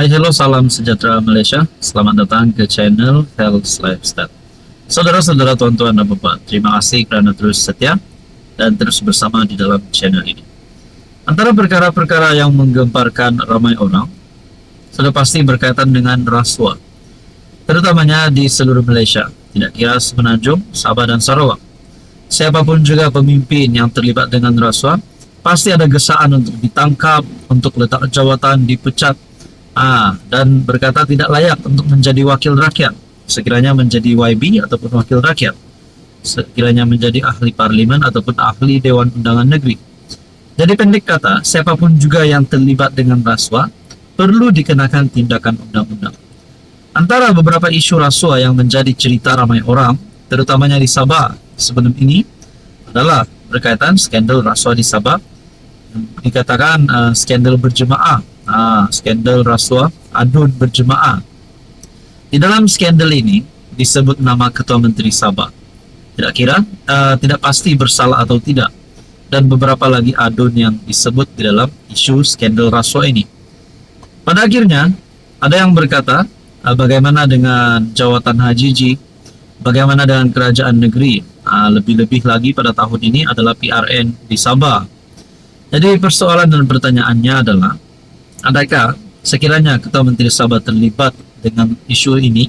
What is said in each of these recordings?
Hai, hello, salam sejahtera Malaysia. Selamat datang ke channel Health Lifestyle. Saudara-saudara, tuan-tuan dan bapak, terima kasih kerana terus setia dan terus bersama di dalam channel ini. Antara perkara-perkara yang menggemparkan ramai orang sudah pasti berkaitan dengan rasuah, terutamanya di seluruh Malaysia, tidak kira Semenanjung, Sabah dan Sarawak. Siapapun juga pemimpin yang terlibat dengan rasuah, pasti ada gesaan untuk ditangkap, untuk letak jawatan, dipecat, dan berkata tidak layak untuk menjadi wakil rakyat, sekiranya menjadi YB ataupun wakil rakyat, sekiranya menjadi ahli parlimen ataupun ahli Dewan Undangan Negeri. Jadi pendek kata, siapapun juga yang terlibat dengan rasuah perlu dikenakan tindakan undang-undang. Antara beberapa isu rasuah yang menjadi cerita ramai orang, terutamanya di Sabah sebelum ini, adalah berkaitan skandal rasuah di Sabah, dikatakan skandal berjemaah, skandal rasuah adun berjemaah. Di dalam skandal ini disebut nama Ketua Menteri Sabah. Tidak kira, tidak pasti bersalah atau tidak, dan beberapa lagi adun yang disebut di dalam isu skandal rasuah ini. Pada akhirnya, ada yang berkata, bagaimana dengan jawatan HJJ, bagaimana dengan kerajaan negeri, lebih-lebih lagi pada tahun ini adalah PRN di Sabah. Jadi persoalan dan pertanyaannya adalah, adakah sekiranya Ketua Menteri Sabah terlibat dengan isu ini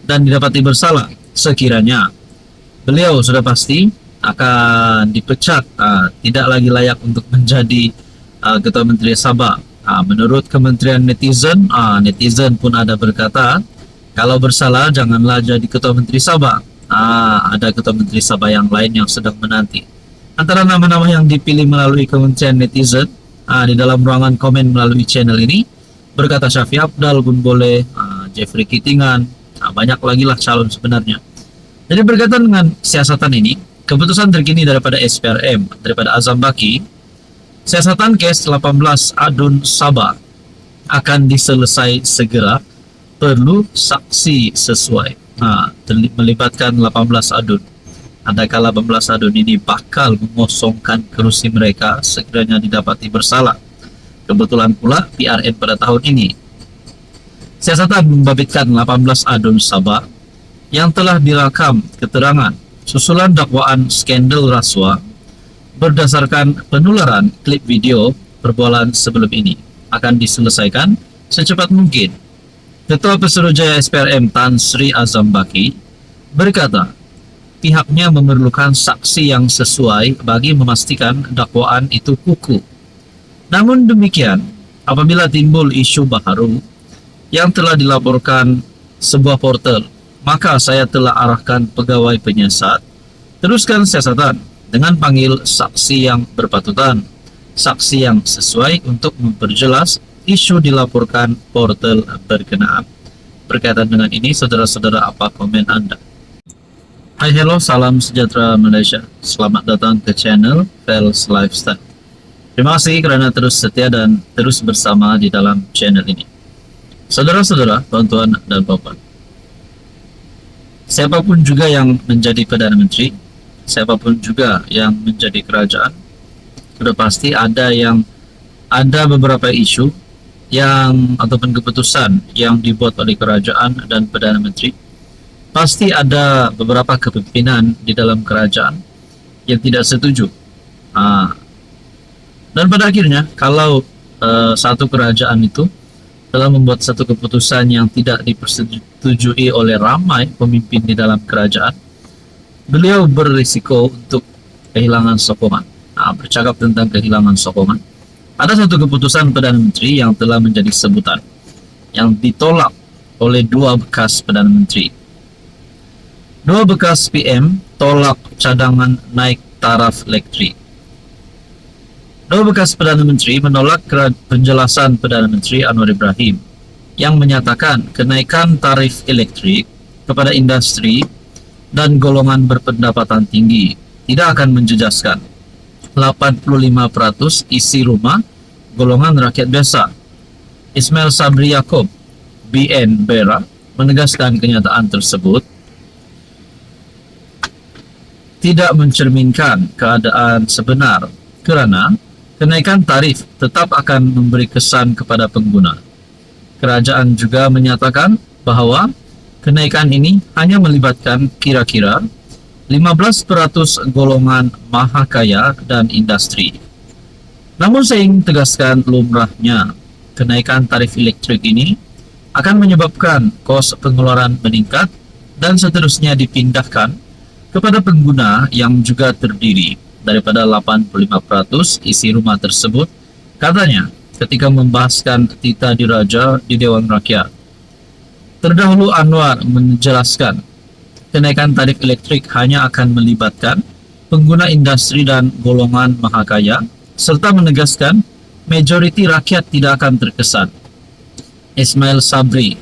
dan didapati bersalah, sekiranya beliau sudah pasti akan dipecat, tidak lagi layak untuk menjadi Ketua Menteri Sabah. Menurut Kementerian Netizen, netizen pun ada berkata, kalau bersalah janganlah jadi Ketua Menteri Sabah. Ada Ketua Menteri Sabah yang lain yang sedang menanti. Antara nama-nama yang dipilih melalui Kementerian Netizen di dalam ruangan komen melalui channel ini, berkata Syafi Abdal pun boleh, Jeffrey Kitingan, banyak lagi lah calon sebenarnya. Jadi berkaitan dengan siasatan ini, keputusan terkini daripada SPRM, daripada Azam Baki, siasatan kes 18 adun Sabah akan diselesai segera, perlu saksi sesuai. Melibatkan 18 adun. Adakah 18 adun ini bakal mengosongkan kerusi mereka sekiranya didapati bersalah? Kebetulan pula PRN pada tahun ini. Siasatan membabitkan 18 adun Sabah yang telah direkam keterangan susulan dakwaan skandal rasuah berdasarkan penularan klip video perbualan sebelum ini akan diselesaikan secepat mungkin. Ketua Pesuruhjaya SPRM Tan Sri Azam Baki berkata, pihaknya memerlukan saksi yang sesuai bagi memastikan dakwaan itu kukuh. Namun demikian, apabila timbul isu baharu yang telah dilaporkan sebuah portal, maka saya telah arahkan pegawai penyiasat teruskan siasatan dengan panggil saksi yang berpatutan, saksi yang sesuai untuk memperjelas isu dilaporkan portal berkenaan. Berkaitan dengan ini, saudara-saudara, apa komen Anda? Hai, hello, salam sejahtera Malaysia. Selamat datang ke channel Health Lifestyle. Terima kasih kerana terus setia dan terus bersama di dalam channel ini. Saudara-saudara, tuan-tuan dan bapak, siapapun juga yang menjadi Perdana Menteri, siapapun juga yang menjadi kerajaan, sudah pasti ada beberapa isu yang ataupun keputusan yang dibuat oleh kerajaan dan Perdana Menteri. Pasti ada beberapa kepimpinan di dalam kerajaan yang tidak setuju. Dan pada akhirnya, kalau satu kerajaan itu telah membuat satu keputusan yang tidak dipersetujui oleh ramai pemimpin di dalam kerajaan, beliau berisiko untuk kehilangan sokongan. Bercakap tentang kehilangan sokongan, ada satu keputusan Perdana Menteri yang telah menjadi sebutan, yang ditolak oleh dua bekas Perdana Menteri. Dua bekas PM tolak cadangan naik taraf elektrik. Dua bekas Perdana Menteri menolak penjelasan Perdana Menteri Anwar Ibrahim yang menyatakan kenaikan tarif elektrik kepada industri dan golongan berpendapatan tinggi tidak akan menjejaskan 85% isi rumah golongan rakyat biasa. Ismail Sabri Yaakob, BN Bera, menegaskan kenyataan tersebut tidak mencerminkan keadaan sebenar kerana kenaikan tarif tetap akan memberi kesan kepada pengguna. Kerajaan juga menyatakan bahwa kenaikan ini hanya melibatkan kira-kira 15% golongan maha kaya dan industri. Namun saya ingin tegaskan lumrahnya, kenaikan tarif elektrik ini akan menyebabkan kos pengeluaran meningkat dan seterusnya dipindahkan kepada pengguna yang juga terdiri daripada 85% isi rumah tersebut, katanya ketika membahaskan Tita Diraja di Dewan Rakyat. Terdahulu Anwar menjelaskan kenaikan tarif elektrik hanya akan melibatkan pengguna industri dan golongan maha kaya, serta menegaskan majoriti rakyat tidak akan terkesan. Ismail Sabri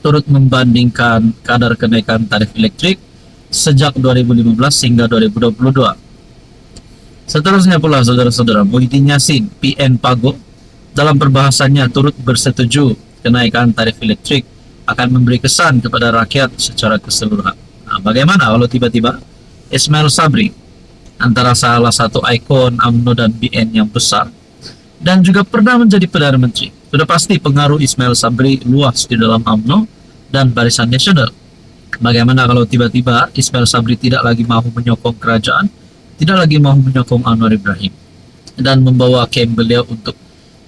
turut membandingkan kadar kenaikan tarif elektrik sejak 2015 hingga 2022. Seterusnya pula saudara-saudara, Muhyiddin Yassin, PN Pago, dalam perbahasannya turut bersetuju kenaikan tarif elektrik akan memberi kesan kepada rakyat secara keseluruhan. Nah, bagaimana kalau tiba-tiba Ismail Sabri, antara salah satu ikon UMNO dan BN yang besar, dan juga pernah menjadi Perdana Menteri, sudah pasti pengaruh Ismail Sabri luas di dalam UMNO dan Barisan Nasional. Bagaimana kalau tiba-tiba Ismail Sabri tidak lagi mahu menyokong kerajaan, tidak lagi mahu menyokong Anwar Ibrahim, dan membawa camp beliau untuk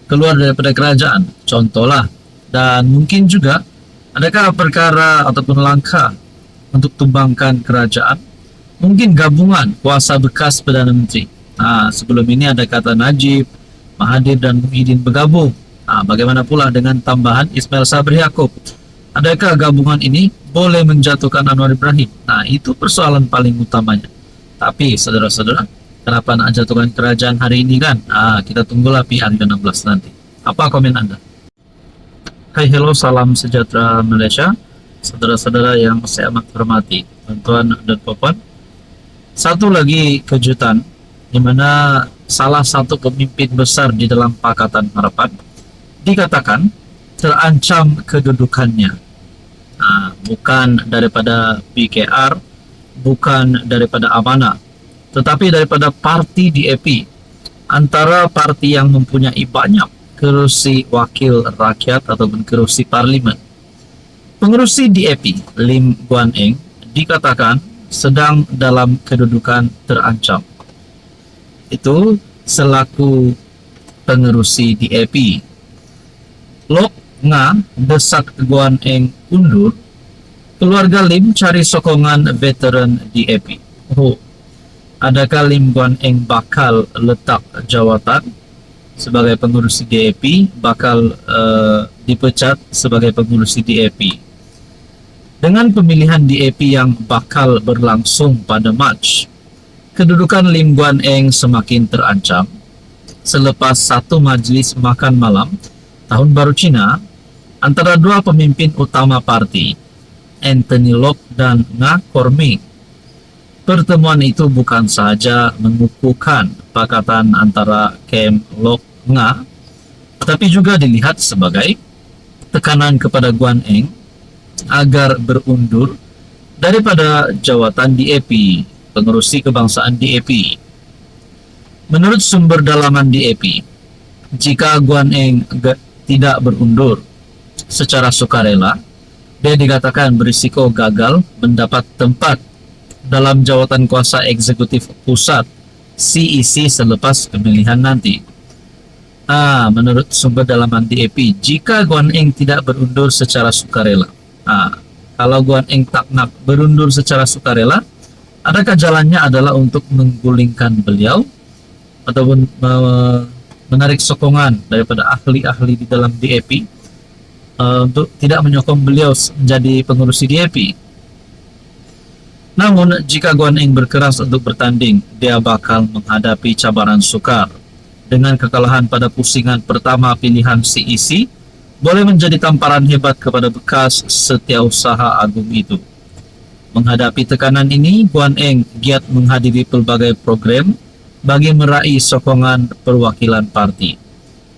keluar daripada kerajaan, contohlah. Dan mungkin juga adakah perkara ataupun langkah untuk tumbangkan kerajaan, mungkin gabungan kuasa bekas Perdana Menteri. Sebelum ini ada kata Najib, Mahathir dan Muhyiddin bergabung. Bagaimana pula dengan tambahan Ismail Sabri Yaakob? Adakah gabungan ini boleh menjatuhkan Anwar Ibrahim? Itu persoalan paling utamanya. Tapi saudara-saudara, kenapa nak jatuhkan kerajaan hari ini kan? Kita tunggulah PR 16 nanti. Apa komen Anda? Hai, hello, salam sejahtera Malaysia. Saudara-saudara yang saya amat hormati, tuan-tuan dan puan. Satu lagi kejutan, di mana salah satu pemimpin besar di dalam Pakatan Harapan dikatakan terancam kedudukannya. Bukan daripada PKR, bukan daripada Amanah, tetapi daripada parti DAP, antara parti yang mempunyai banyak kerusi wakil rakyat ataupun kerusi parlimen. Pengerusi DAP Lim Guan Eng dikatakan sedang dalam kedudukan terancam. Itu selaku pengerusi DAP. Lok Nga desak Guan Eng undur, keluarga Lim cari sokongan veteran DAP. Adakah Lim Guan Eng bakal letak jawatan sebagai pengurusi DAP, bakal dipecat sebagai pengurusi DAP? Dengan pemilihan DAP yang bakal berlangsung pada Mac, kedudukan Lim Guan Eng semakin terancam selepas satu majlis makan malam Tahun Baru Cina antara dua pemimpin utama parti, Anthony Lok dan Nga Korming. Pertemuan itu bukan sahaja mengukuhkan pakatan antara Kem Lok Nga, tetapi juga dilihat sebagai tekanan kepada Guan Eng agar berundur daripada jawatan DAP, pengerusi kebangsaan DAP. Menurut sumber dalaman DAP, jika Guan Eng tidak berundur secara sukarela, dia dikatakan berisiko gagal mendapat tempat dalam jawatan kuasa eksekutif pusat CEC selepas pemilihan nanti. Menurut sumber dalaman DAP, jika Guan Eng tidak berundur secara sukarela, kalau Guan Eng tak nak berundur secara sukarela, adakah jalannya adalah untuk menggulingkan beliau ataupun menarik sokongan daripada ahli-ahli di dalam DAP untuk tidak menyokong beliau menjadi pengurusi DAP? Namun, jika Guan Eng berkeras untuk bertanding, dia bakal menghadapi cabaran sukar. Dengan kekalahan pada pusingan pertama pilihan CEC, boleh menjadi tamparan hebat kepada bekas setiausaha agung itu. Menghadapi tekanan ini, Guan Eng giat menghadiri pelbagai program bagi meraih sokongan perwakilan parti.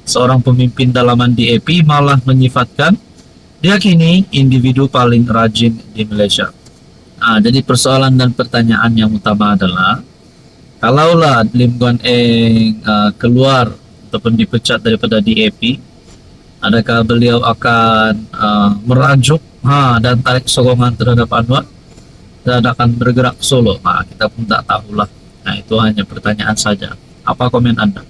Seorang pemimpin dalaman DAP malah menyifatkan dia kini individu paling rajin di Malaysia. Jadi persoalan dan pertanyaan yang utama adalah, kalaulah Lim Guan Eng keluar ataupun dipecat daripada DAP, Adakah beliau akan merajuk dan tarik sokongan terhadap Anwar dan akan bergerak solo? Nah, kita pun tak tahulah. Nah, itu hanya pertanyaan saja. Apa komen Anda?